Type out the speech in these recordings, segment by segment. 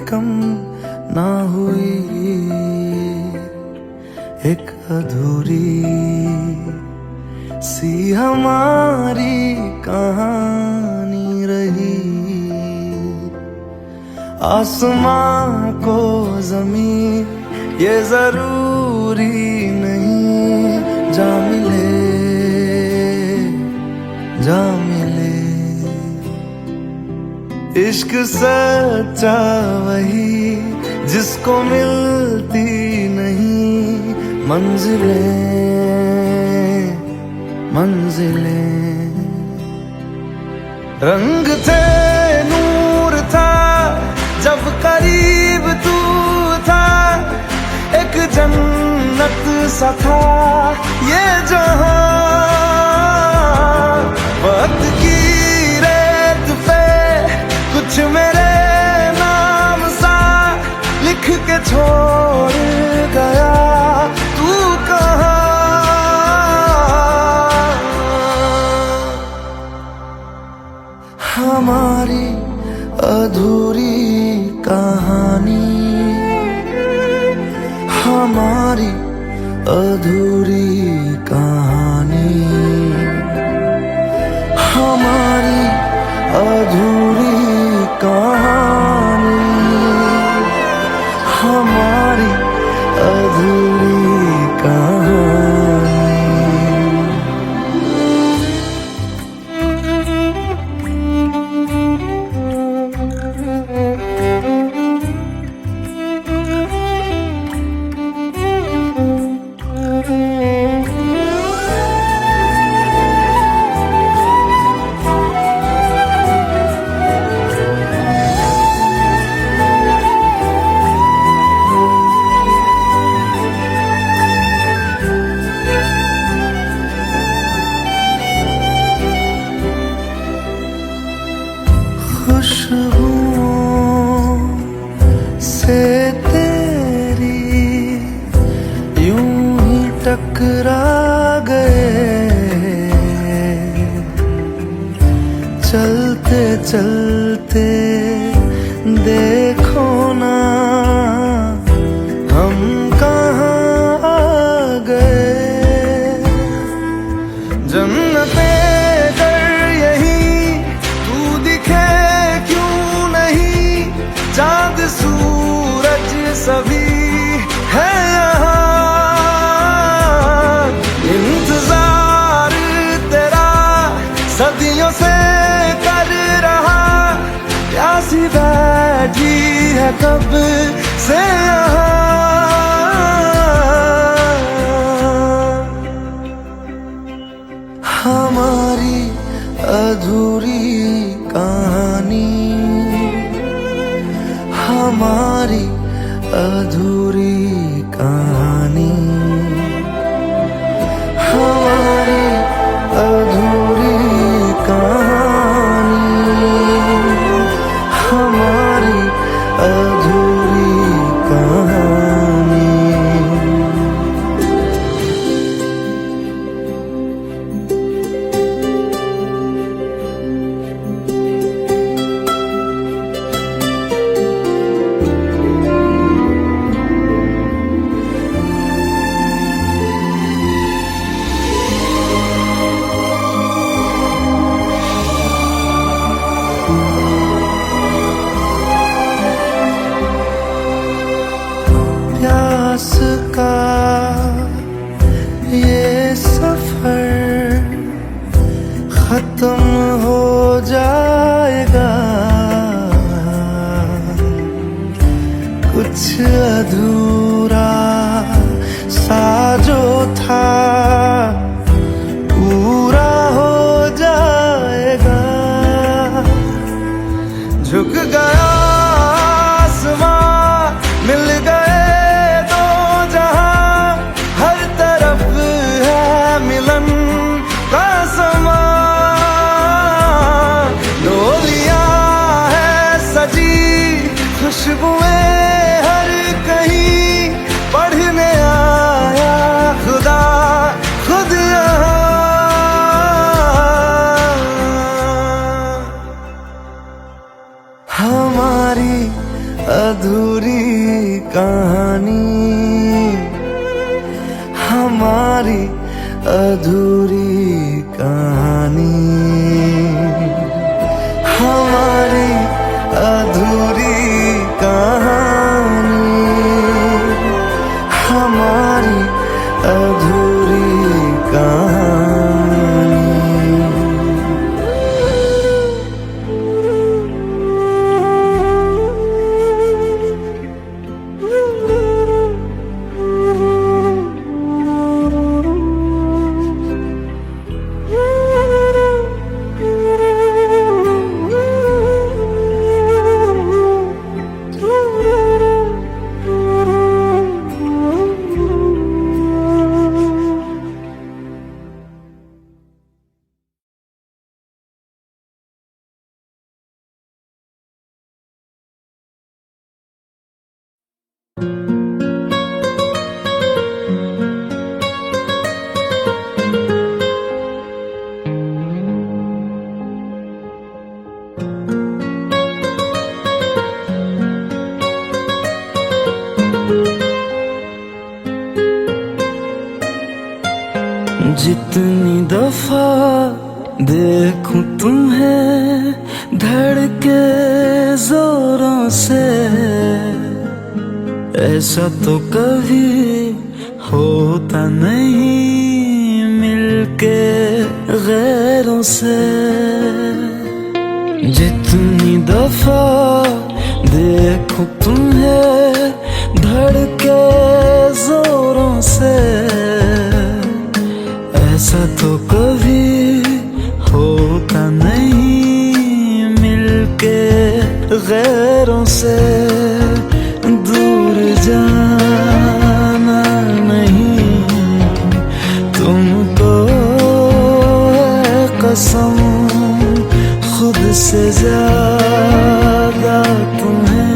कम ना हुई, एक अधूरी सी हमारी कहानी रही। आसमां को ज़मीं ये जरूरी नहीं, जा मिले जा मिले। इश्क सच्चा वही जिसको मिलती नहीं मंजिलें मंजिलें। रंग थे नूर था जब करीब तू था, एक जन्नत सा था ये जहां। वक्त की रेत पे कुछ मेरे नाम सा लिख के छोड़ गया, तू कहाँ? हमारी अधूरी कहानी, हमारी अधूरी कहानी, हमारी अधूरी कहानी, हमारी अधूरी कहानी। खुशबुओं से तेरी यूं ही टकरा गए, चलते चलते देखो ना हम कहाँ आ गए। जन्नतें चाँद सूरज सभी है यहाँ, इंतजार तेरा सदियों से कर रहा, प्यासी बैठी है कब से यहाँ। हमारी अधूरी कहानी, हमारी अधूरी कहानी, हमारी अधूरी कहानी, हमारी अधूरी कहानी। प्यास का ये सफर खत्म हो जाएगा, कुछ अधूरा सा जो था पूरा हो जाएगा। झुक गया आसमां, मिल गए दो जहां, हर तरफ है मिलन का समा। डोलियां है सजी खुशबुएं हर कहीं, पढ़ने आया खुदा खुद यहाँ। हमारी अधूरी कहानी, हमारी अधूरी कहानी, हमारी अधूरी कहानी, हमारी अधूरी कहानी। जितनी दफा देखूं तुम्हें धड़के जोरों से, ऐसा तो कभी होता नहीं मिलके गैरों से। जितनी दफा देखूं तुम्हें धड़के जोरों से, ऐसा तो कभी होता नहीं मिलके गैरों से। दूर जाना नहीं तुमको है कसम, खुद से ज्यादा तुम्हें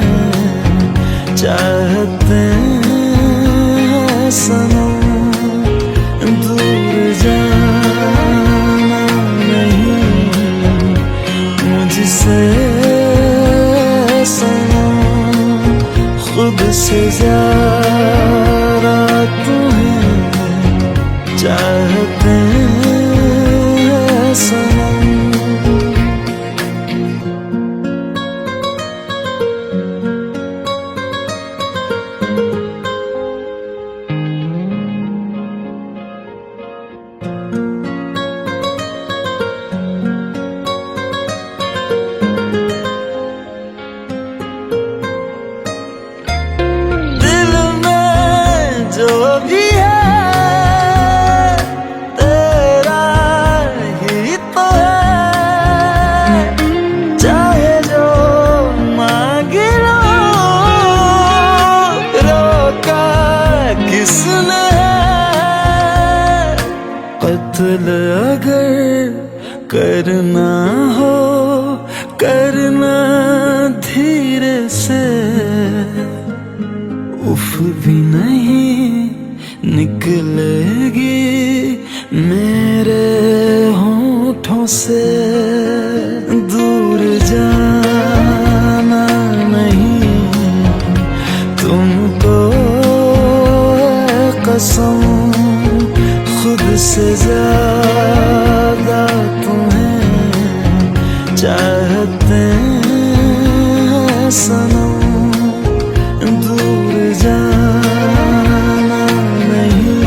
चाहते हैं सनम। दूर जाना नहीं मुझसे सनम, खुद से ज्यादा तुम्हें चाहते हैं सनम। कत्ल अगर करना हो करना धीरे से, उफ भी नहीं निकलेगी मेरे होठों से। दूर जाना नहीं तुमको है कसम, खुद से ज्यादा तुम्हें चाहते हैं सनम। दूर जाना नहीं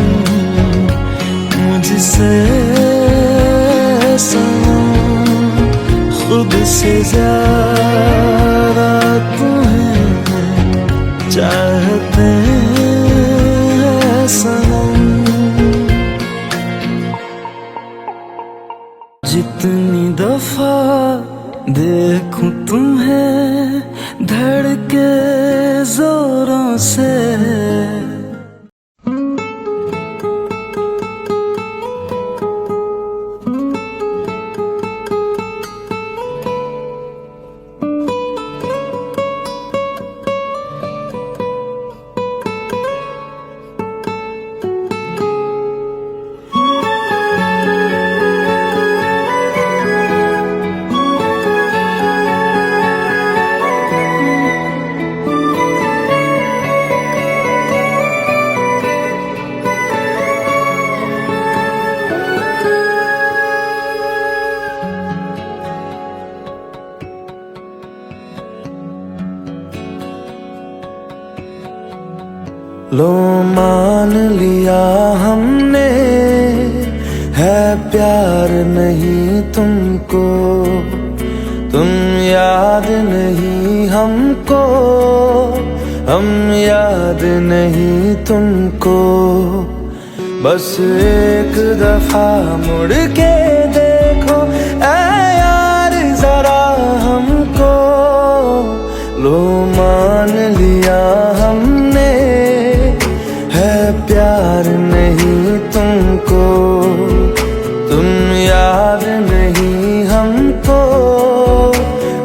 मुझसे सनम, खुद से ज्यादा तुम्हें चाहते हैं सनम। जितनी दफा देखूं तुम्हें धड़के जोरों से, लो मान लिया हमने, है प्यार नहीं तुमको, तुम याद नहीं हमको, हम याद नहीं तुमको। बस एक दफा मुड़ के देखो ऐ यार जरा हमको, लो मान लिया हमने, है प्यार नहीं तुमको, तुम याद नहीं हमको,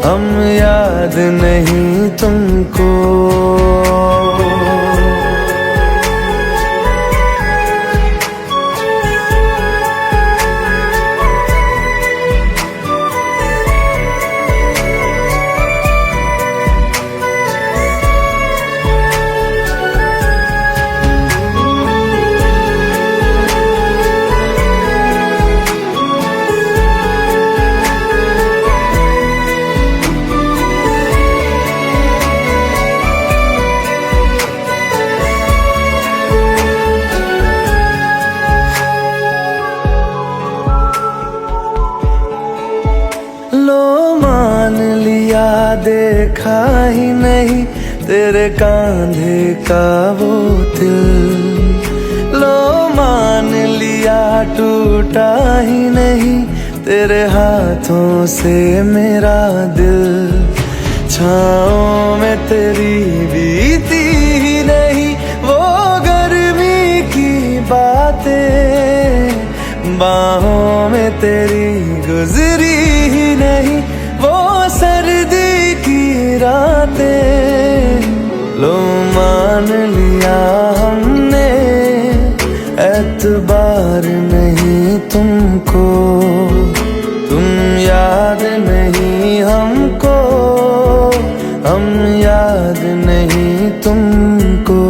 हम याद नहीं तुमको। देखा ही नहीं तेरे कांधे का वो दिल, लो मान लिया टूटा ही नहीं तेरे हाथों से मेरा दिल। छाँव में तेरी बीती ही नहीं वो गर्मी की बातें, बाहों में तेरी गुजरी ही नहीं वो सर्दी की रातें। लो मान लिया हमने, एतबार नहीं तुमको, तुम याद नहीं हमको, हम याद नहीं तुमको।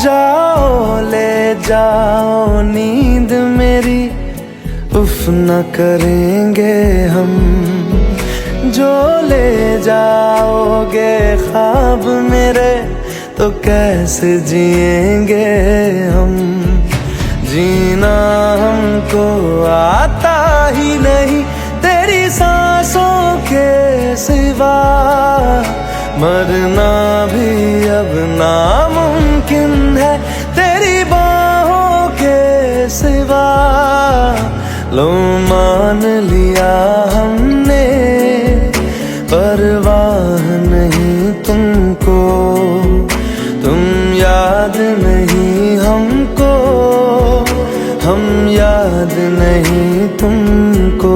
जाओ ले जाओ नींद मेरी, उफ न करेंगे हम, जो ले जाओगे ख्वाब मेरे तो कैसे जिएंगे हम। जीना हमको आता ही नहीं तेरी सांसों के सिवा, मरना भी अब नामुमकिन है तेरी बाहों के सिवा। लो मान लिया हमने, परवाह नहीं तुमको, तुम याद नहीं हमको, हम याद नहीं तुमको।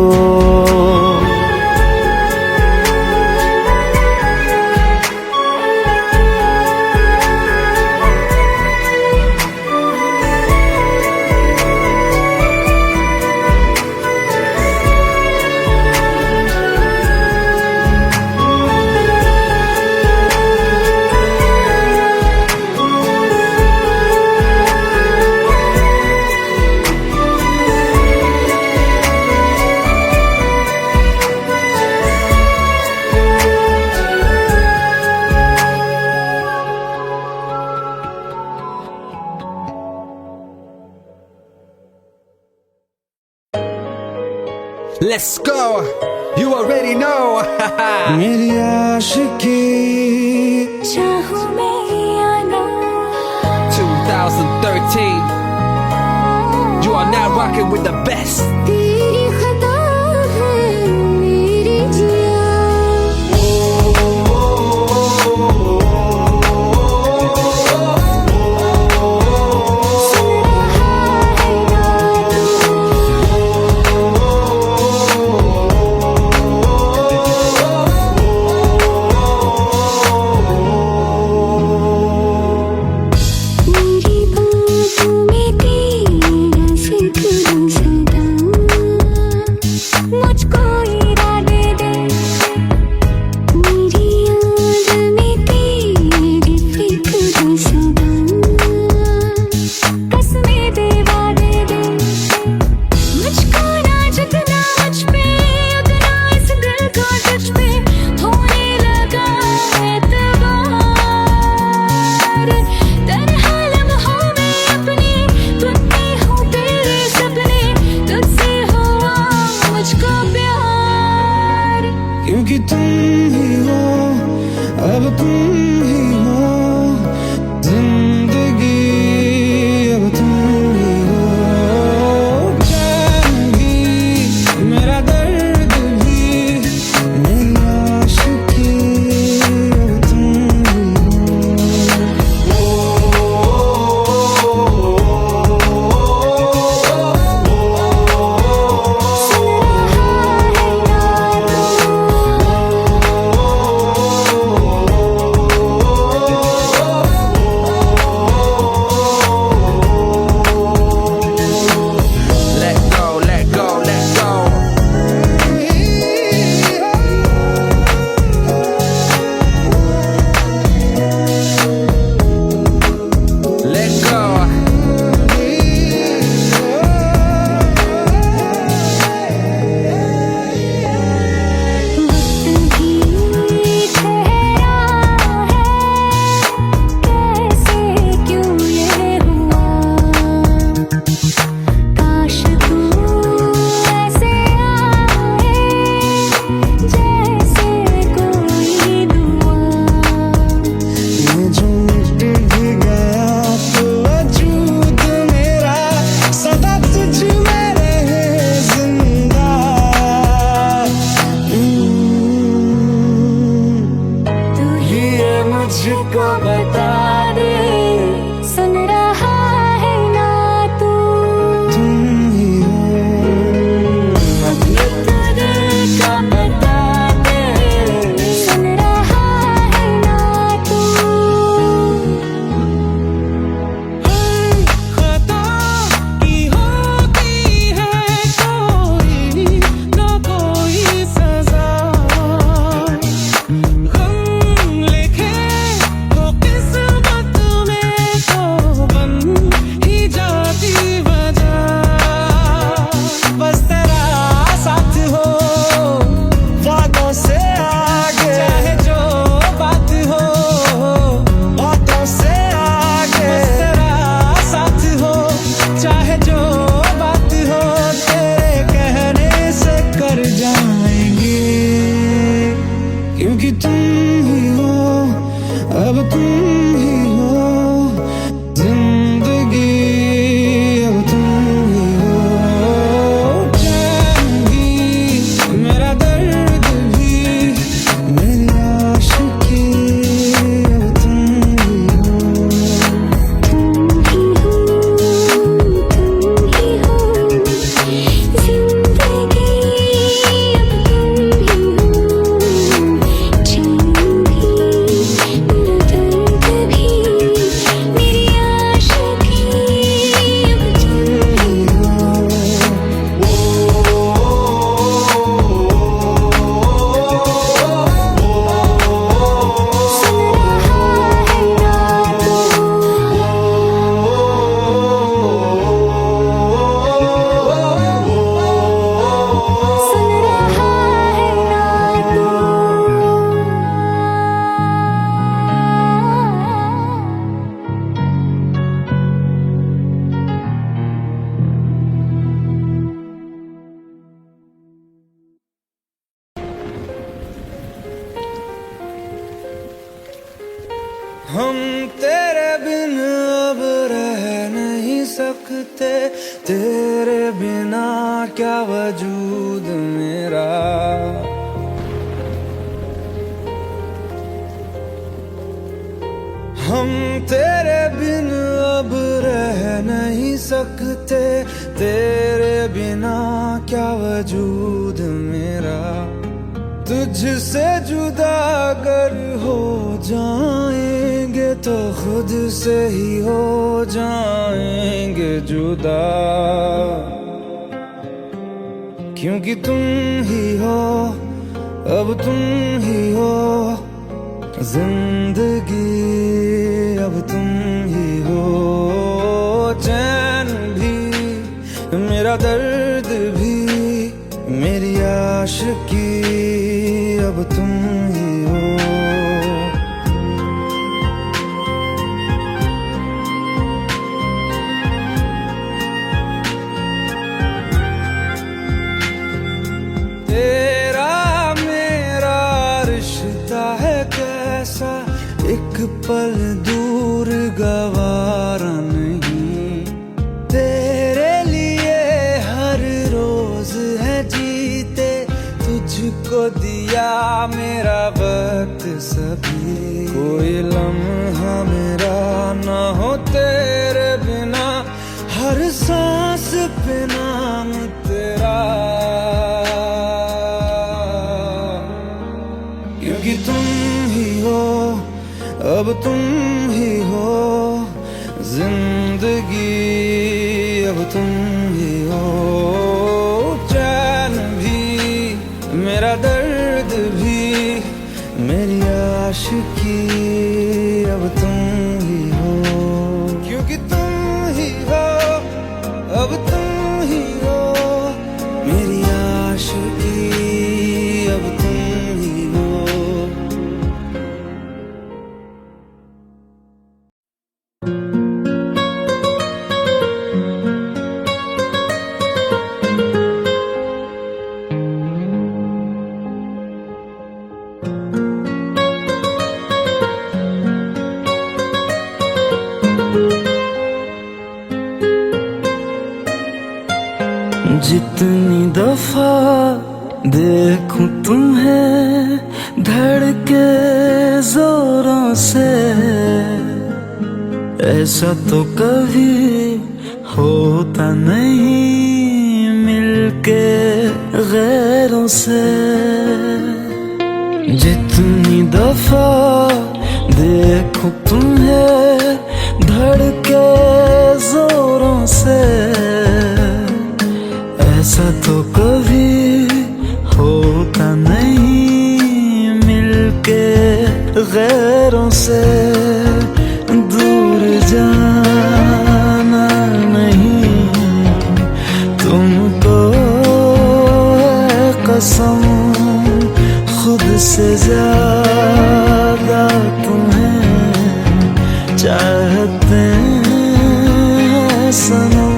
Let's go, you already know. मेरी आशिकी चाहूं मैं या ना, 2013. You are now rocking with the best. तेरी खता है मेरी जिया। मेरी बातों में तेरा जिक्र हम तेरे बिन अब रह नहीं सकते, तेरे बिना क्या वजूद मेरा। हम तेरे बिन अब रह नहीं सकते, तेरे बिना क्या वजूद मेरा। तुझसे जुदा अगर हो जाएंगे तो खुद से ही हो जाएंगे जुदा, क्योंकि तुम ही हो, अब तुम ही हो जिंदगी, अब तुम ही हो। चैन भी मेरा दर्द भी मेरी आशिकी, अब तुम ही हो। तेरा मेरा रिश्ता है कैसा, एक पल दूर गवारा नहीं। तेरे लिए हर रोज है जीते, तुझको दिया मेरा वक्त सभी। कोई लम्हा मेरा ना हो तेरे बिना, हर सांस पे नाम तेरा, क्योंकि तुम ही हो, अब तुम ही हो जिंदगी, अब तुम ही हो। चैन भी मेरा दर्द भी मेरी आशिकी, अब तुम ही हो, क्योंकि तुम ही हो, अब तुम ही हो मेरी आशिकी, अब तुम ही हो। जितनी दफा देखूं तुम्हें धड़के जोरों से, ऐसा तो कभी होता नहीं मिलके गैरों से। जितनी दफा देखूं तुम्हें धड़के जोरों से, ऐसा तो कभी होता नहीं मिलके गैरों से। दूर जाना नहीं तुमको है कसम, खुद से ज्यादा तुम्हें चाहते हैं सनम।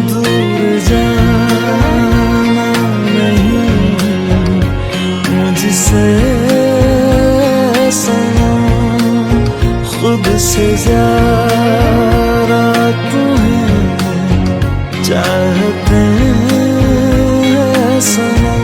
दूर जाना नहीं मुझसे सनम, खुद से ज्यादा तुम्हें चाहते हैं सनम।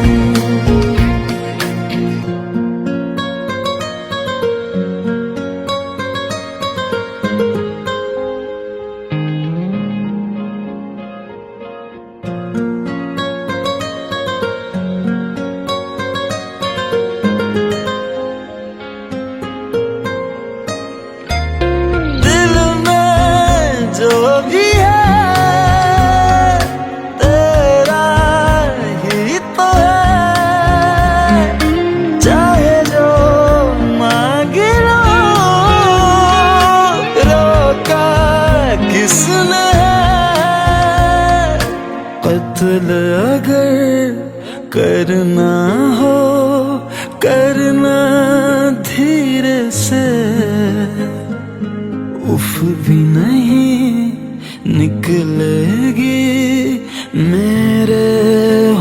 कत्ल अगर करना हो करना धीरे से, उफ भी नहीं निकलेगी मेरे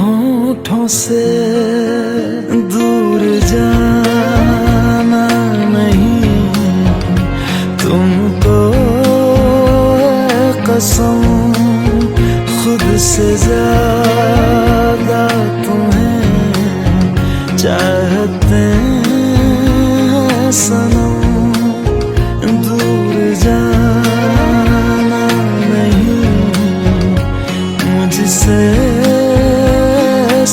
होठों से। दूर जाना नहीं कसम खुद से ज्यादा तुम्हें चाहते हैं सनम, दूर जाना नहीं मुझसे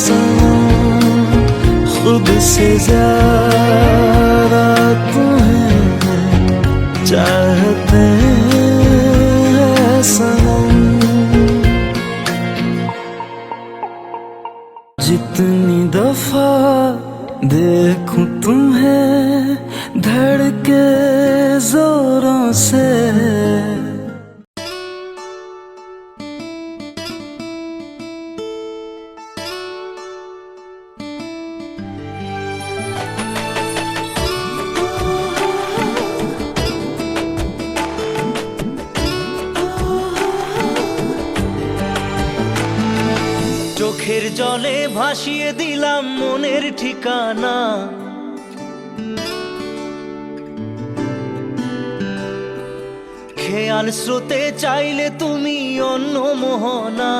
सनम, खुद से ज्यादा तुम्हें चाहते हैं सनम। जितनी दफा देखूं तुम्हें धड़के जोरों से, চোখের জলে ভাসিয়ে দিলাম মনের ঠিকানা, খেয়াল স্রোতে চাইলে তুমি অন্য মোহনা,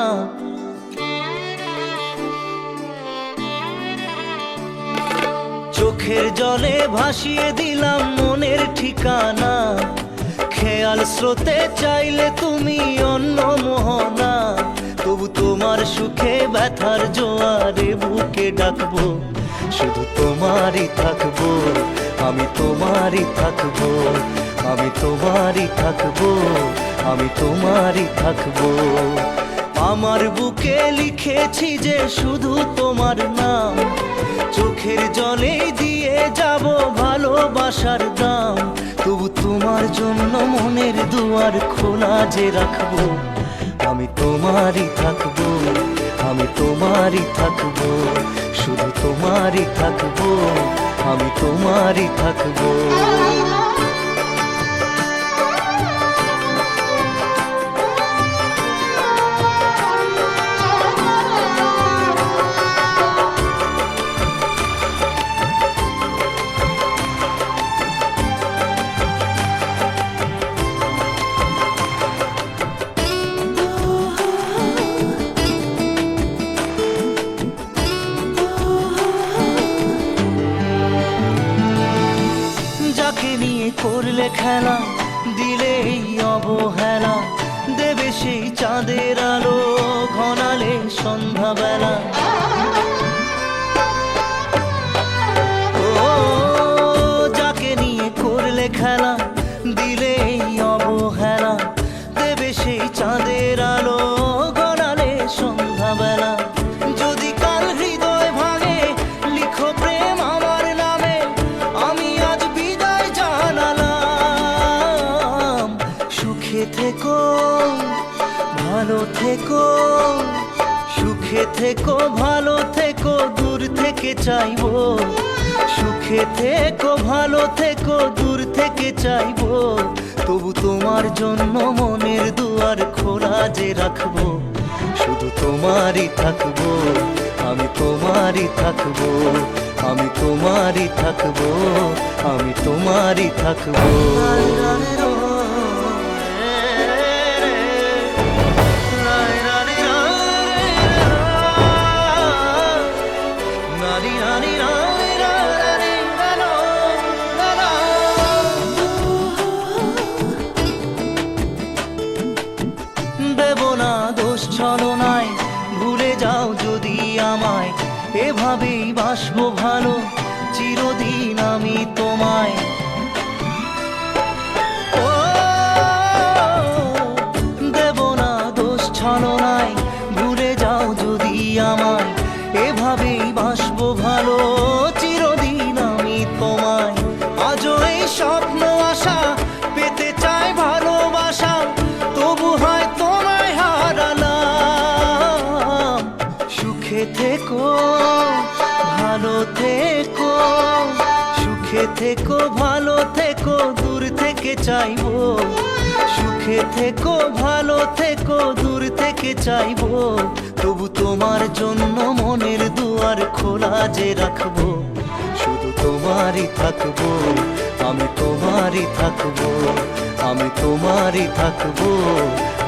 চোখের জলে ভাসিয়ে দিলাম মনের ঠিকানা, খেয়াল স্রোতে চাইলে তুমি অন্য মোহনা, তবু তোমার সুখে ব্যথার জোয়ারে বুকে ডাকবো, শুধু তোমারই থাকবো, আমি তোমারই থাকবো, আমি তোমারই থাকবো, আমি তোমারই থাকবো। আমার বুকে লিখেছি যে শুধু তোমার নাম, চোখের জলে দিয়ে যাব ভালোবাসার দাম, তবু তোমার জন্য মনের দুয়ার খোলা যে রাখবো, আমি তোমারই থাকবো, আমি তোমারই থাকবো, শুধু তোমারই থাকবো, আমি তোমারই থাকবো। করলে খেলা দিলে এই অবহেলা, দেবে সেই চাঁদের আলো ঘনালে সন্ধ্যাবেলা, ও যাকে নিয়ে করলে খেলা দিলে এই অবহেলা, দেবে সেই চাঁদের আলো ঘনালে সন্ধ্যাবেলা। যদি কাল হৃদয় ভাঙে লিখো প্রেম আমার নামে, আমি আজ বিদায় জানালাম, সুখে থেকো ভালো থেকো, সুখে থেকো ভালো থেকো, দূর থেকে চাইবো, সুখে থেকো ভালো থেকো, দূর থেকে চাইবো, তবু তোমার জন্য মনের দুয়ার খোলা যে রাখবো, শুধু তোমারই থাকবো, আমি তোমারই থাকবো, আমি তোমারই থাকবো, আমি তোমারই থাকবো। দেব না দোষ ছলনায়, ভুলে যাও যদি আমায়, এভাবেই বাসবো ভালো চিরদিন আমি তোমায়। ও দেব না দোষ ছলনায়, ভুলে যাও যদি আমায়, এভাবেই বাসবো ভালো চিরদিন আমি তোমায়। আজও এই স্বপ্ন আশা পেতে চাই ভালোবাসা, তবু হয় তোমায় হারালাম, সুখে থেকো ভালো থেকো, সুখে থেকো ভালো থেকো, দূর থেকে চাইবো, সুখে থেকো ভালো থেকো, দূর থেকে চাইবো, তবু তোমার জন্য মনের দুয়ার খোলা যে রাখবো, শুধু তোমারই থাকবো, আমি তোমারই থাকবো, আমি তোমারই থাকবো,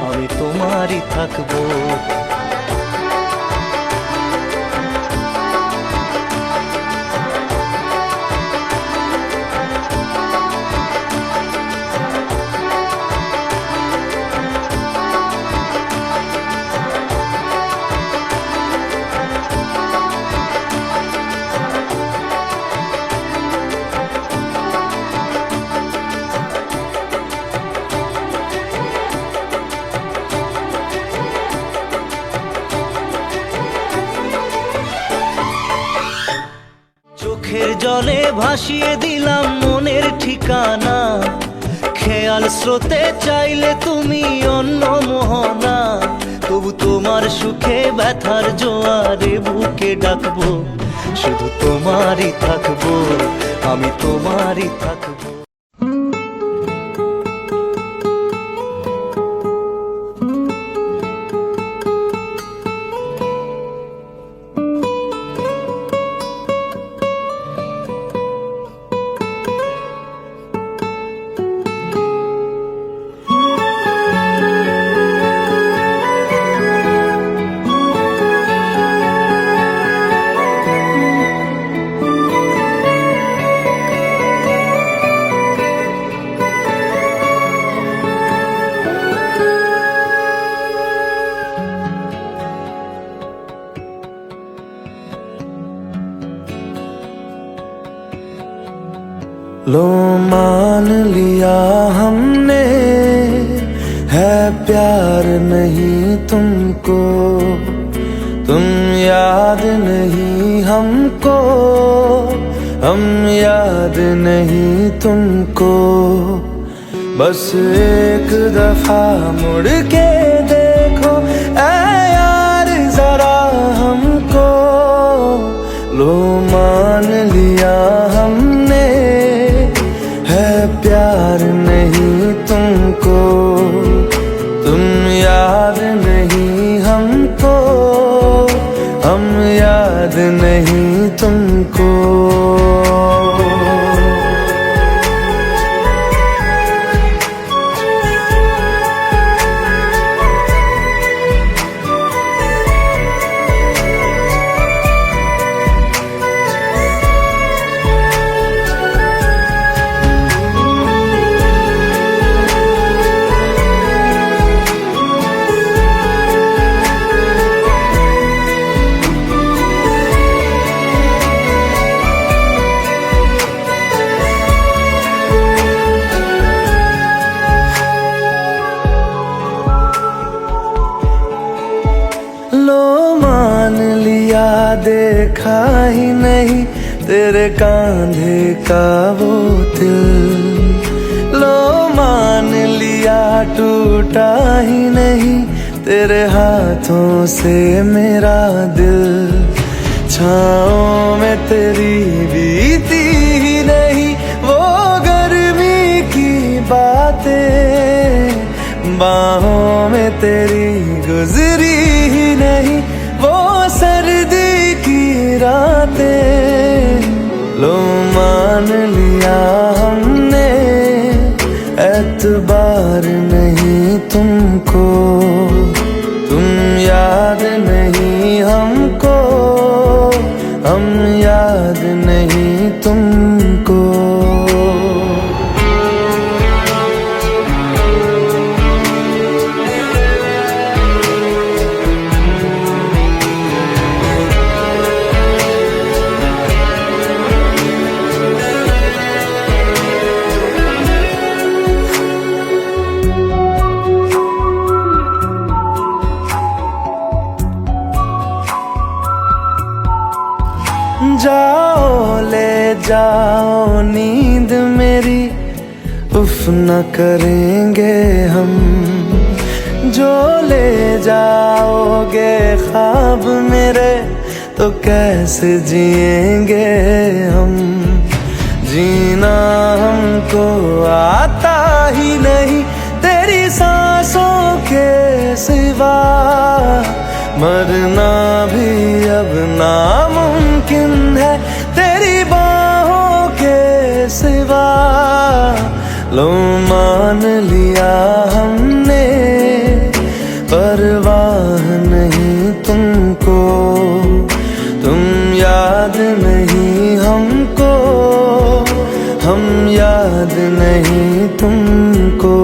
আমি আমি তোমারই থাকবো। চোখের জলে ভাসিয়ে দিলাম মনের ঠিকানা, খেয়াল স্রোতে চাইলে তুমি অন্য মোহনা। তবু তোমার সুখে ব্যথার জোয়ারে বুকে ডাকবো, শুধু তোমারই থাকবো, আমি তোমারই থাকবো। लो मान लिया हमने है प्यार नहीं तुमको, तुम याद नहीं हमको, हम याद नहीं तुमको। बस एक दफा मुड़ के देखो ऐ यार जरा हमको। लो मान लिया हमने है प्यार नहीं तुमको, तुम याद नहीं हमको, हम याद नहीं तुमको। लो मान लिया देखा ही नहीं तेरे कांधे का वो दिल। लो मान लिया टूटा ही नहीं तेरे हाथों से मेरा दिल। छाँव में तेरी बीती ही नहीं वो गर्मी की बातें, बाहों में तेरी गुजरी ही नहीं वो सर्दी की रातें। लो मान लिया हमने एतबार नहीं तुमको, तुम याद नहीं हमको, हम याद नहीं तुमको। जाओ ले जाओ नींद मेरी, उफ न करेंगे हम। जो ले जाओगे ख्वाब मेरे तो कैसे जिएंगे हम। जीना हमको आता ही नहीं तेरी सांसों के सिवा, मरना भी अब नामुमकिन है तेरी बाहों के सिवा। लो मान लिया हमने नहीं तुमको।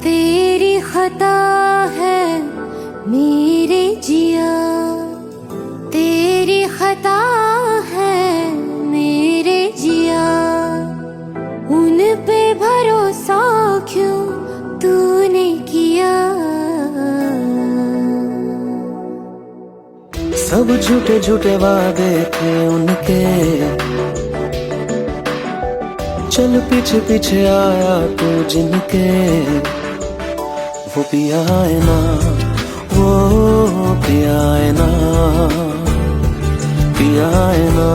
तेरी खता है मेरे जिया, तेरी खता है मेरे जिया, उन पे भरोसा क्यों तूने किया। सब झूठे झूठे वादे थे उनके, चल पीछे पीछे आया तू जिनके। वो पिया है ना, वो पिया है ना, पिया है ना,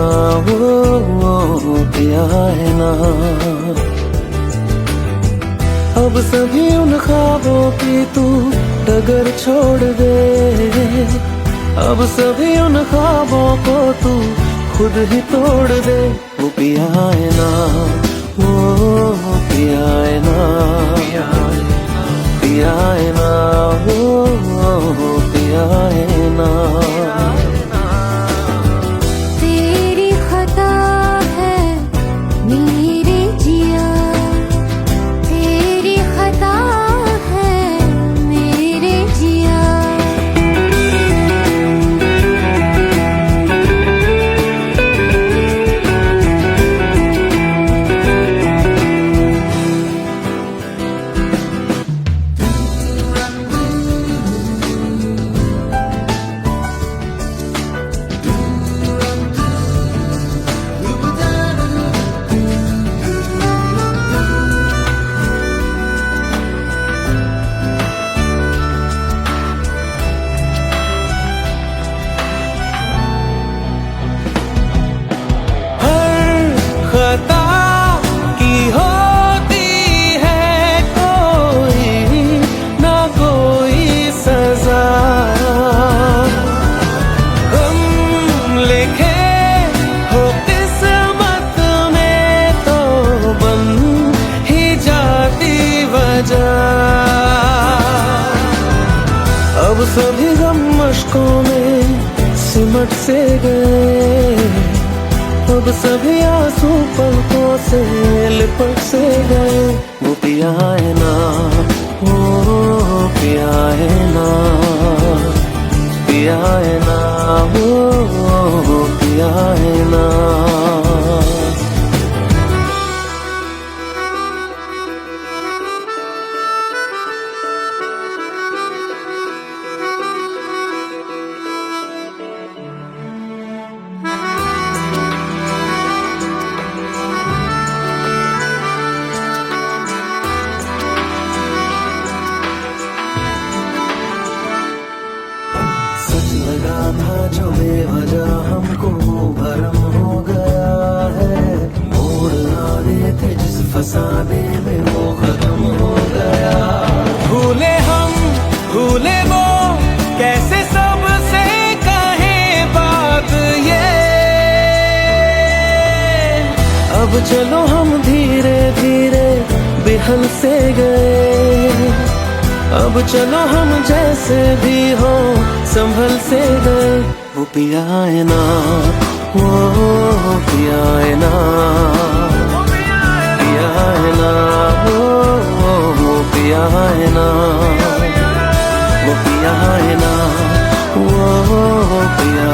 वो पिया है ना। अब सभी उन ख्वाबों की तू डगर छोड़ दे, अब सभी उन ख्वाबों को तू खुद ही तोड़ दे। वो पिया है ना, वो पिया है ना, पिया है ना, वो पिया है ना। तेरी खता है मेरे जिया, तेरी खता है मेरे जिया। खता की होती है कोई ना कोई सजा, हम लिखे हो किस्मत में तो बन ही जाती वजह। अब सभी गम मशकों में सिमट से गए, अब सभी आंसू पलकों से लिपट से गए। वो पिया है ना, वो पिया है ना, पिया है ना, वो पिया है ना। लगा था जो बेवजह हमको वो भरम हो गया है, मोड़ आने थे जिस फसाने में वो खत्म हो गया। भूले हम भूले वो कैसे सबसे कहे बात ये, अब चलो हम धीरे धीरे बिहल से गए, अब चलो हम जैसे भी हो संभल से गए। वो पिया है ना, वो पिया है ना, पिया है ना, वो पिया है ना, वो पिया है ना, वो पिया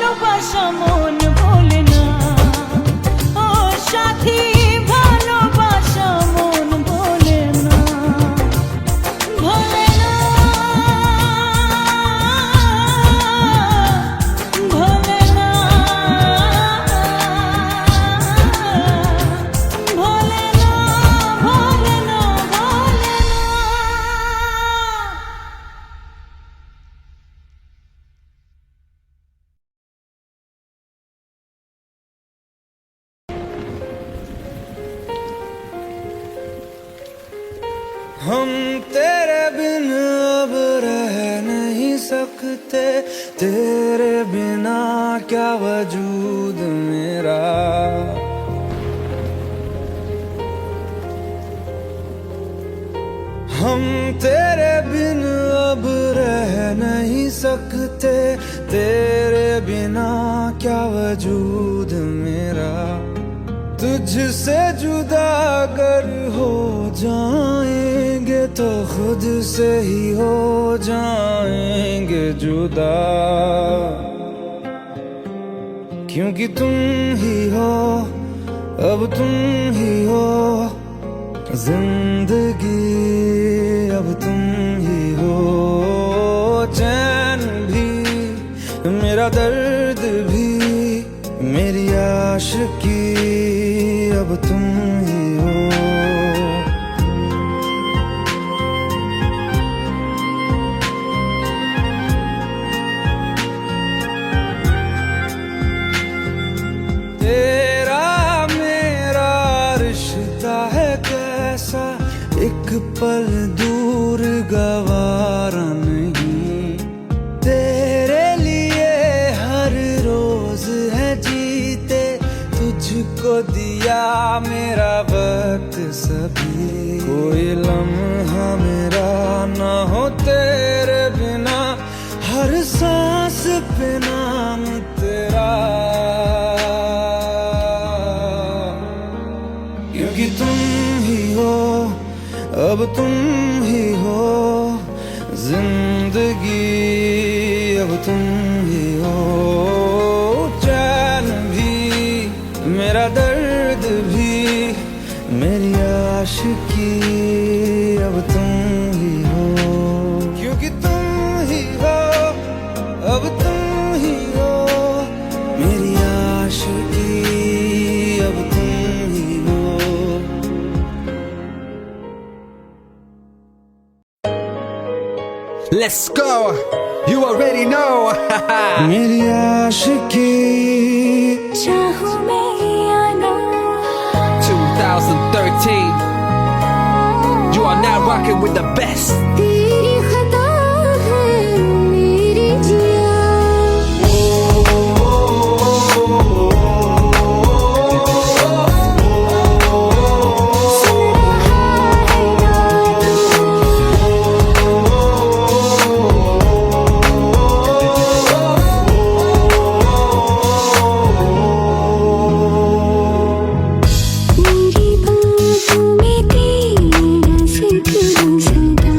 ভালোবাসা মন ভোলে না, ও সাথী ভালোবাসা মন ভোলে না, ভোলে না, ভোলে না, ভোলে না, ভোলে না, ভোলে না। हम तेरे बिन अब रह नहीं सकते, तेरे बिना क्या वजूद मेरा। हम तेरे बिन अब रह नहीं सकते, तेरे बिना क्या वजूद मेरा। तुझसे जुदा अगर हो जाएंगे तो खुद से ही हो जाएंगे जुदा, क्योंकि तुम ही हो, अब तुम ही हो जिंदगी, अब तुम ही हो चैन भी, मेरा दर्द भी, मेरी आशिकी, अब तुम ही हो। तेरा मेरा रिश्ता है कैसा, एक पल दूर गवारा नहीं, तेरे लिए हर रोज है जीते, तुझको दिया मेरा वक्त सभी, कोई लम्हा मेरा ना हो तेरे बिना, हर सांस पे नाम तेरा, क्योंकि तुम ही हो, अब तुम ही हो जिंदगी, अब तुम ही हो चैन भी, मेरा दर्द भी, मेरी आशिकी, अब तुम ही हो, क्योंकि तुम ही हो, अब तुम ही हो मेरी आशिकी, अब तुम ही हो। Let's go. You already know. मेरी आशिकी, चाहूं मैं या ना, 2013. You are now rocking with the best. तेरी खता है मेरी जिया, सुन रहा है गाना, मेरी बाहों में तेरा जिक्र सदा,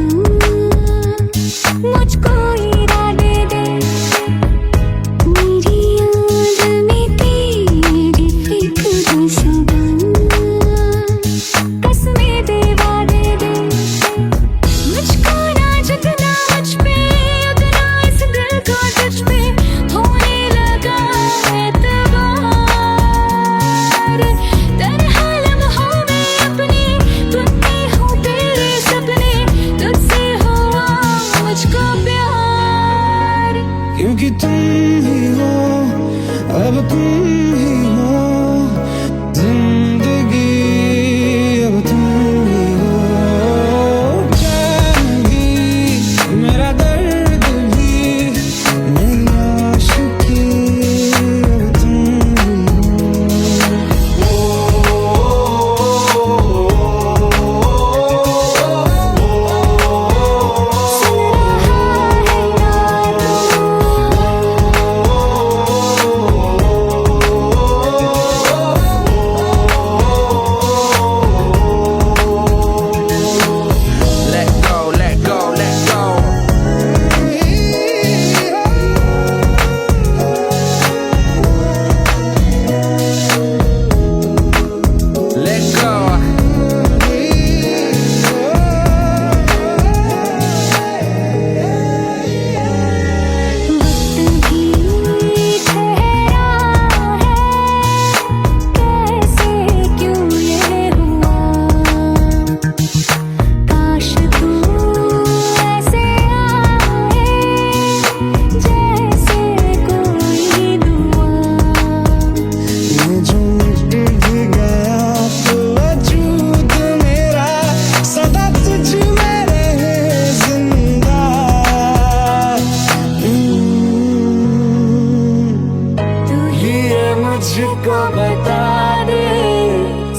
मुझको बता दे,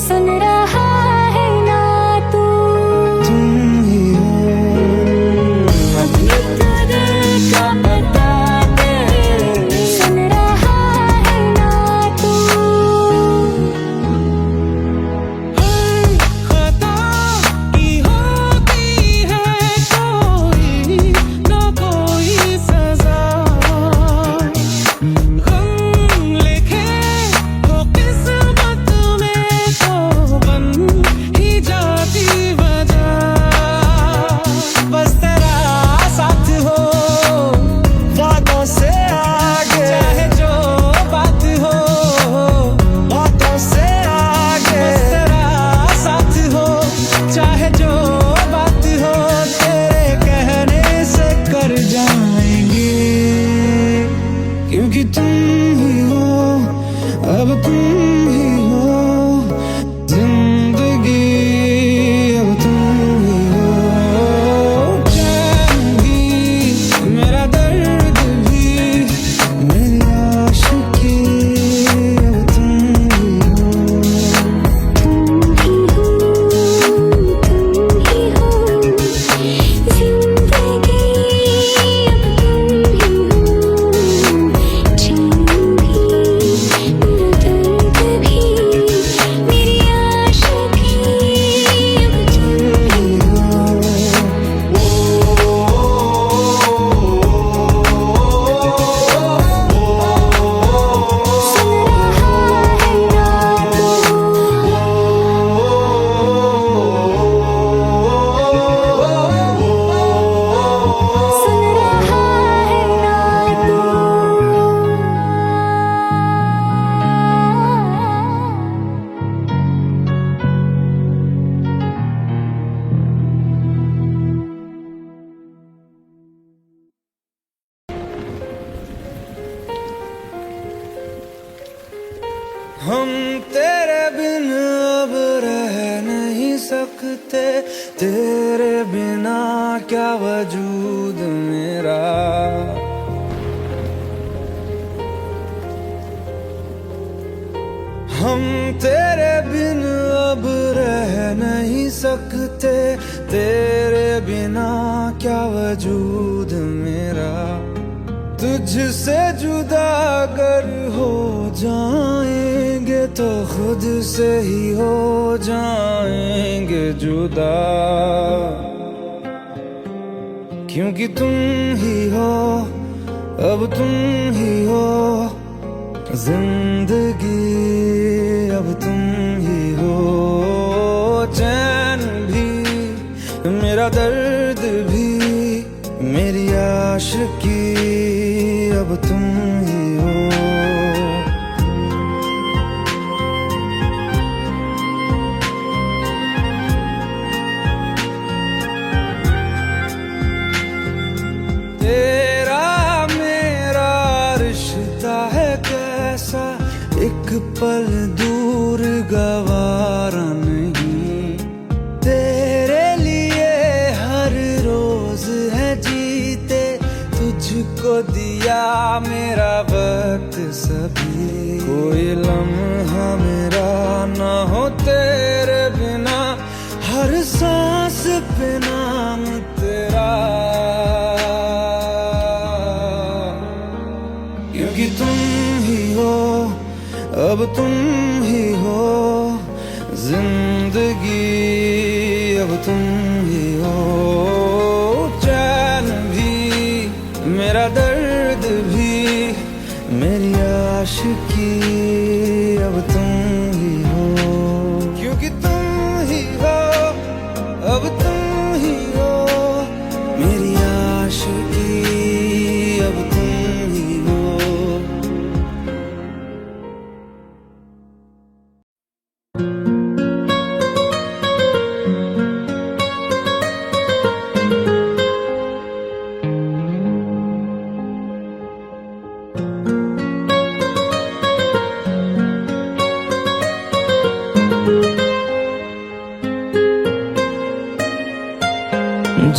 सुन रहा है ना तू? तुम ही हो, ये तो दिल का बता दे, सुन रहा है ना तू? हर खता की होती है कोई ना कोई सजा, गम लिखे हो किस्मत में तो बन ही जाती वजह। बस तेरा साथ हो, वादों से आगे, चाहे जो बात हो, बातों से आगे। बस तेरा साथ हो, चाहे जो बात हो, तेरे कहने से कर जाएंगे, क्योंकि तुम ही हो, अब तुम ही हो जिंदगी, अब तुम ही हो चैन भी, मेरा दर्द भी, मेरी आशिकी, अब तुम ही हो। तुम ही हो, तुम ही हो जिंदगी, अब तुम ही हो चैन भी, मेरा दर्द भी, मेरी आशिकी, अब तुम ही हो। सुन रहा है ना तू? सुन रहा है ना तू? हम तेरे बिन अब रह नहीं सकते, तेरे बिना क्या वजूद मेरा। हम तेरे बिन अब रह नहीं सकते, तेरे बिना क्या वजूद मेरा। तुझसे जुदा अगर हो जाएंगे तो खुद से ही हो जाएंगे जुदा, क्योंकि तुम ही हो, अब तुम ही हो जिंदगी, अब तुम ही हो चैन भी, मेरा दर्द भी, मेरी आशिकी, अब तुम ही हो। तेरा मेरा रिश्ता है कैसा, एक पल दूर गवारा नहीं, तेरे लिए हर रोज है जीते, तुझको दिया मेरा वक्त सभी, कोई लम्हा मेरा ना हो तेरे बिना, हर सांस पे नाम तेरा, क्योंकि तुम ही हो, अब तुम ही हो जिंदगी, अब तुम ही हो चैन भी, मेरा दर्द भी, मेरी आशिकी, अब तुम ही हो, क्योंकि तुम ही हो, अब तुम ही हो मेरी आशिकी, अब तुम ही हो।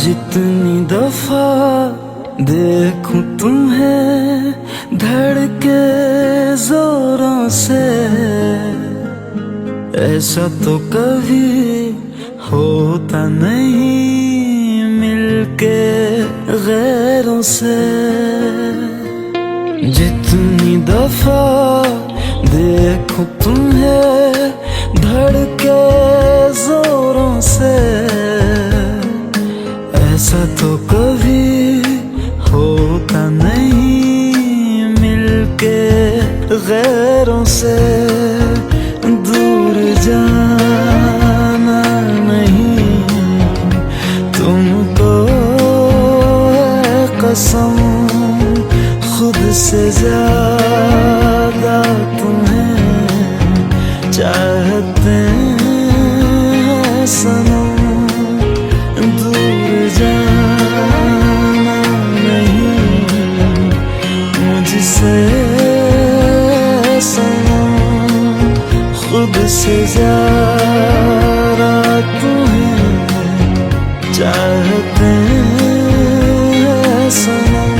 जितनी दफा देखूं तुम्हें धड़के जोरों से। ऐसा तो कभी होता नहीं मिलके गैरों से। जितनी दफा देखो तुम्हें धड़के जोरों से। ऐसा तो कभी होता नहीं मिलके गैरों से। दूर जाना नहीं तुमको है कसम, खुद से ज्यादा तुम्हें चाहते हैं सनम। दूर जाना नहीं मुझसे सनम, खुद से ज्यादा तुम्हें चाहते हैं सनम।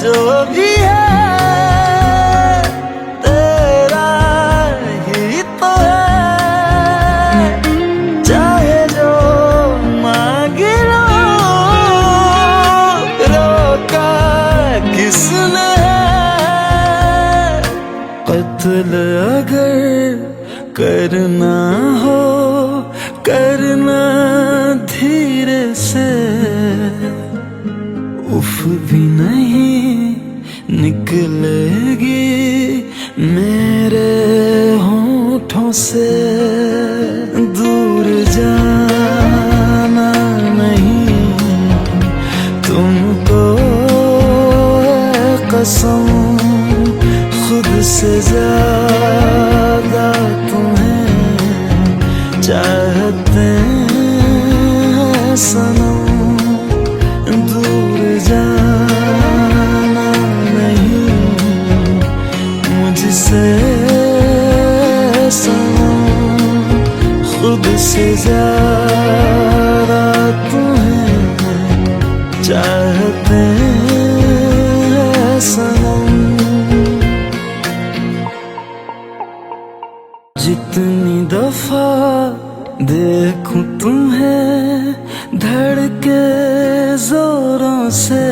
जो भी है तेरा ही तो है, चाहे जो मांग लो, रोका किसने है। कत्ल अगर करना हो करना धीरे से, उफ भी नहीं निकलेगी मेरे होठों से। दूर जाना नहीं तुमको है कसम, खुद से ज्यादा तुम्हें चाहते हैं सनम। दूर जाना नहीं मुझसे सनम, खुद से ज्यादा तुम्हें चाहते हैं सनम। जितनी दफा देखूं तुम्हें धड़के जोरों से।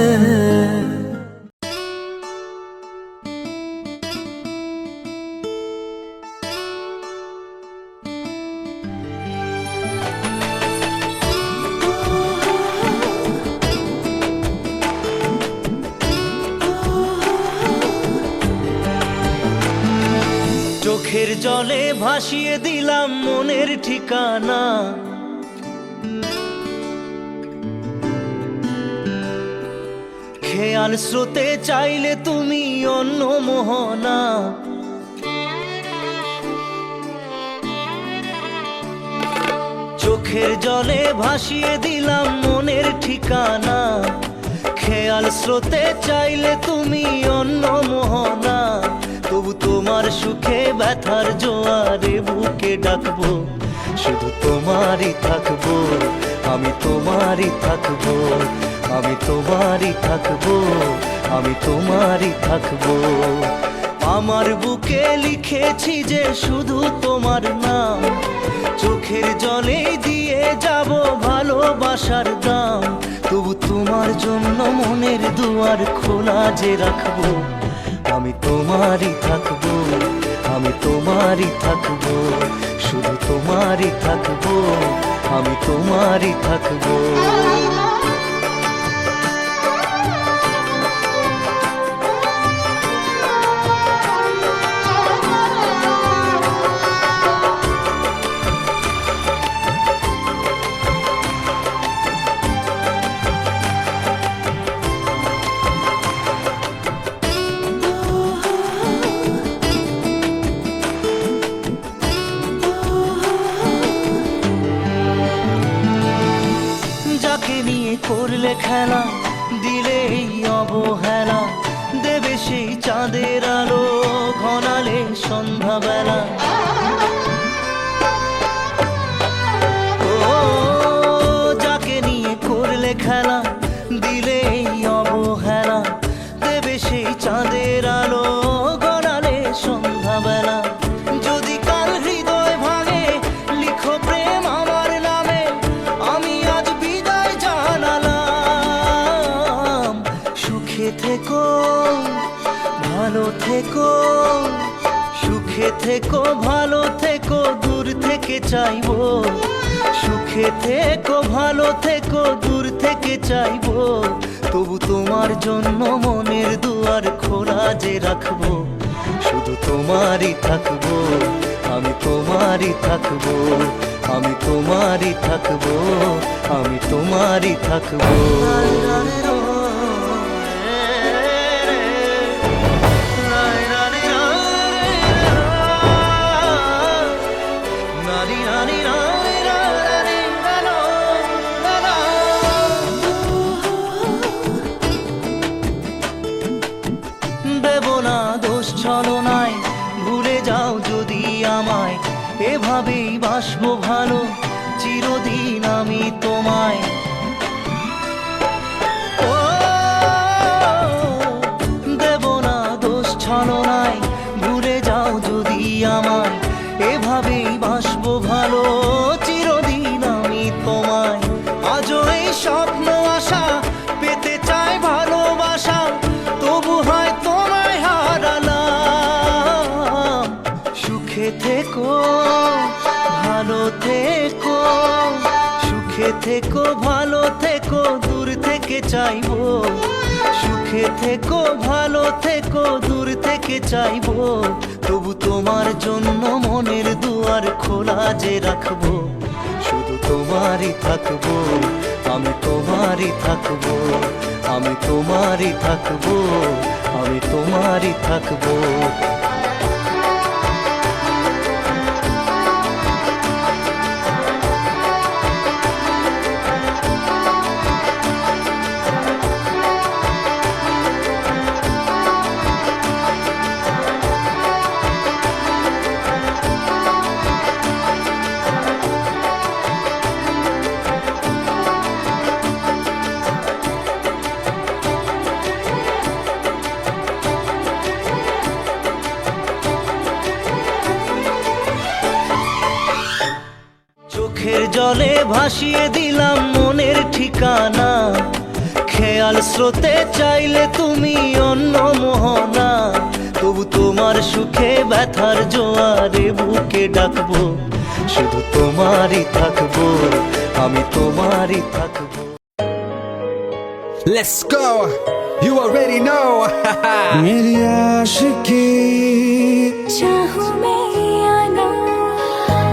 চোখের জলে ভাসিয়ে দিলাম মনের ঠিকানা। খেয়াল স্রোতে চাইলে তুমি অন্য মোহনা। চোখের জলে ভাসিয়ে দিলাম মনের ঠিকানা। খেয়াল স্রোতে চাইলে তুমি অন্য মোহনা। তবু তোমার সুখে ব্যথার জোয়ারে বুকে ডাকবো, শুধু তোমারই থাকবো, আমি তোমারই থাকবো, আমি তোমারই থাকবো, আমি তোমারই থাকবো। আমার বুকে লিখেছি যে শুধু তোমার নাম, চোখের জলে দিয়ে যাব ভালোবাসার দাম। তবু তোমার জন্য মনের দুয়ার খোলা যে রাখবো, আমি তোমারই থাকবো, আমি তোমারই থাকবো, শুধু তোমারই থাকবো, আমি তোমারই থাকবো। করলে খেলা, দিলে এই অবহেলা, দেবে সেই চাঁদের আলো ঘনালে সন্ধ্যাবেলা। ও যাকে নিয়ে করলে খেলা, দিলে এই অবহেলা, দেবে সেই চাঁদের আলো গড়ালে সন্ধ্যাবেলা। যদি কাল হৃদয় ভাঙে, লিখো প্রেম আমার নামে, আমি আজ বিদায় জানালাম। সুখে থেকো, ভালো থেকো, সুখে থেকো, ভালো থেকো, দূর থেকে চাইবো। সুখে থেকো, ভালো থেকো, দূর থেকে চাইবো। তবু তোমার জন্য মনের দুয়ার খোলা যে রাখবো। শুধু তোমারই থাকবো, আমি তোমারই থাকবো, আমি তোমারই থাকবো, আমি তোমারই থাকবো। দেব না দোষ ছলনায়, ভুলে যাও যদি আমায়, এভাবেই বাসবো ভালো চিরদিন আমি তোমায়। ও দেব না দোষ ছলনায়, ভুলে যাও যদি আমায়, এভাবেই বাসবো ভালো চিরদিন আমি তোমায়। আজও এই স্বপ্ন আশা, পেতে চাই ভালোবাসা, তবু হয় তোমায় হারালাম। সুখে থেকো, ভালো থেকো, সুখে থেকো, ভালো থেকো, দূর থেকে চাইবো। সুখে থেকো, ভালো থেকো, দূর থেকে চাইবো। তবু তোমার জন্য মনের দুয়ার খোলা যে রাখবো। শুধু তোমারই থাকবো, আমি তোমারই থাকবো, আমি তোমারই থাকবো, আমি তোমারই থাকবো। চোখের জলে ভাসিয়ে দিলাম মনের ঠিকানা, খেয়াল স্রোতে চাইলে তুমি অন্য মোহনা। তবু তোমার সুখে ব্যথার জোয়ারে বুকে ডাকবো। শুধু তোমারই থাকবো, আমি তোমারই থাকবো। Let's go. You already know. मेरी आशिकी चाहूं मैं या ना,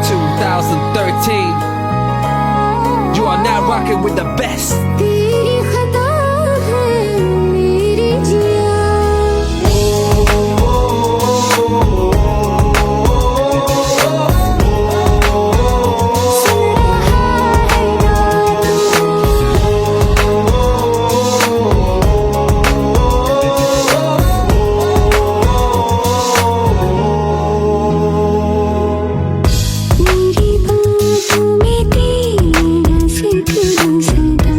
2013. You are now rocking with the best. तेरी खता है मेरी जिया। सुन रहा है ना मेरी बातों में तेरा जिक्र सदा।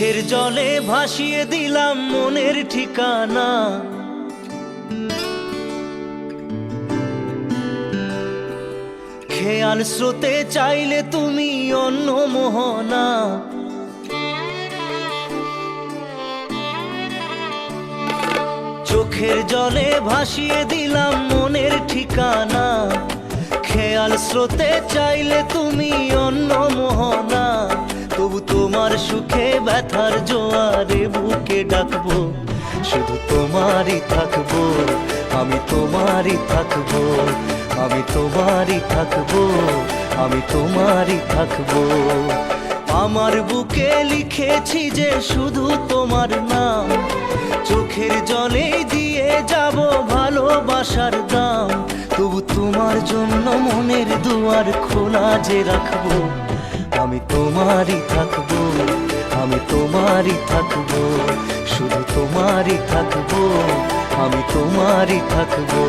চোখের জলে ভাসিয়ে দিলাম মনের ঠিকানা। খেয়াল স্রোতে চাইলে তুমি অন্য মোহনা। চোখের জলে ভাসিয়ে দিলাম মনের ঠিকানা। খেয়াল স্রোতে চাইলে তুমি অন্য মোহনা। তবু তোমার সুখে ব্যথার জোয়ারে বুকে ডাকবো, শুধু তোমারই থাকবো, আমি তোমারই থাকবো, আমি তোমারই থাকবো, আমি তোমারই থাকবো। আমার বুকে লিখেছি যে শুধু তোমার নাম, চোখের জলে দিয়ে যাব ভালোবাসার দাম। তবু তোমার জন্য মনের দুয়ার খোলা যে রাখবো, আমি তোমারই থাকবো, আমি তোমারই থাকবো, শুধু তোমারই থাকবো, আমি তোমারই থাকবো।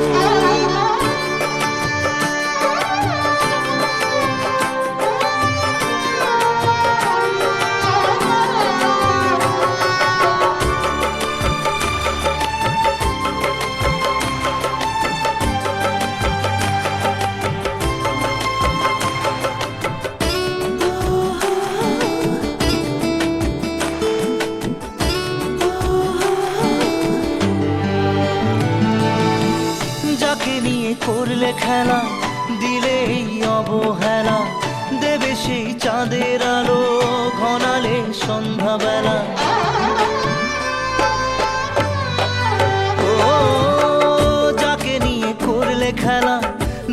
যাকে নিয়ে করলে খেলা, দিলে এই অবহেলা, দেবে সেই চাঁদের আলো ঘনালে সন্ধ্যাবেলা। ও যাকে নিয়ে করলে খেলা,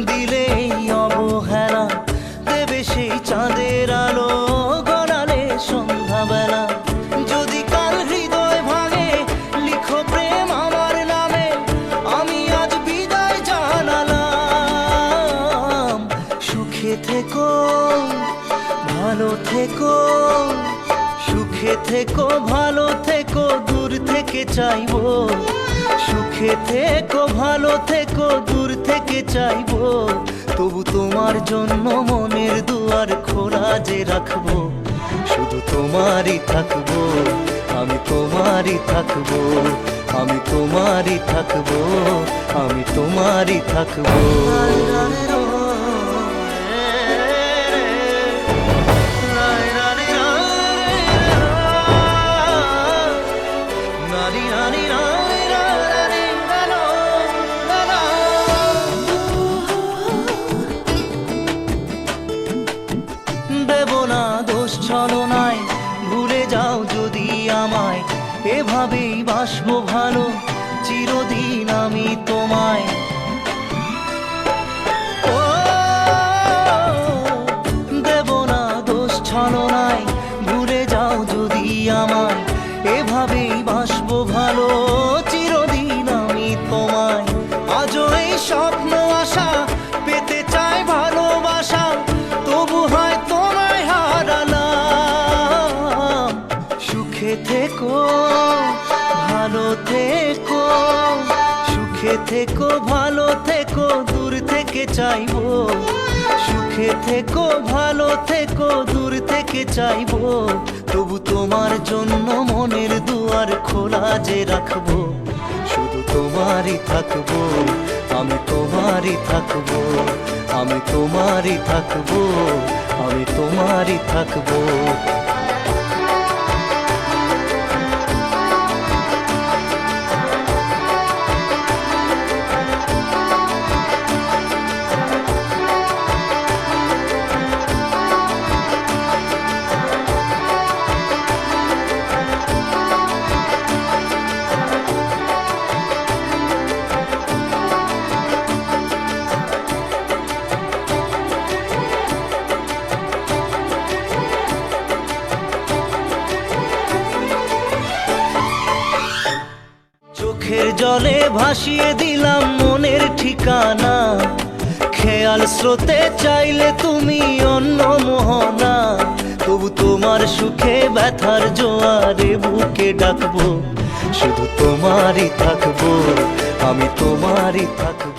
দিলে এই অবহেলা, দেবে সেই চাঁদের আলো ঘনালে সন্ধ্যাবেলা। যদি কাল হৃদয় ভাঙে লিখো প্রেম আমার নামে, আমি আজ বিদায় জানালাম। সুখে থেকো, ভালো থেকো, সুখে থেকো, ভালো থেকো, দূর থেকে চাইবো। সুখে থেকো, ভালো থেকো, দূর থেকে চাইবো। তবু তোমার জন্য মনের দুয়ার খোলা যে রাখবো, শুধু তোমারই থাকবো, আমি তোমারই থাকবো, আমি তোমারই থাকবো, আমি তোমারই থাকবো। দেব না দোষ ছলনায়, ভুলে যাও যদি আমায়, এভাবেই বাসবো ভালো চিরদিন আমি তোমায়। ও দেব না দোষ ছলনায়, ভুলে যাও যদি আমায়, এভাবেই বাসবো ভালো চিরদিন আমি তোমায়। আজও এই স্বপ্ন আশা পেতে চাই ভালোবাসা, তবু হয় তোমায় হারালাম। সুখে থেকো, ভালো থেকো, সুখে থেকো, ভালো থেকো, দূর থেকে চাইবো। সুখে থেকো, ভালো থেকো, দূর থেকে চাইবো। তবু তোমার জন্য মনের দুয়ার খোলা যে রাখবো, শুধু তোমারই থাকবো, আমি তোমারই থাকবো, আমি তোমারই থাকবো, আমি তোমারই থাকবো। চোখের জলে ভাসিয়ে দিলাম মনের ঠিকানা। খেয়াল স্রোতে চাইলে তুমি অন্য মোহনা। তবু তোমার সুখে ব্যথার জোয়ারে বুকে ডাকবো, শুধু তোমারই থাকবো, আমি তোমারই থাকবো।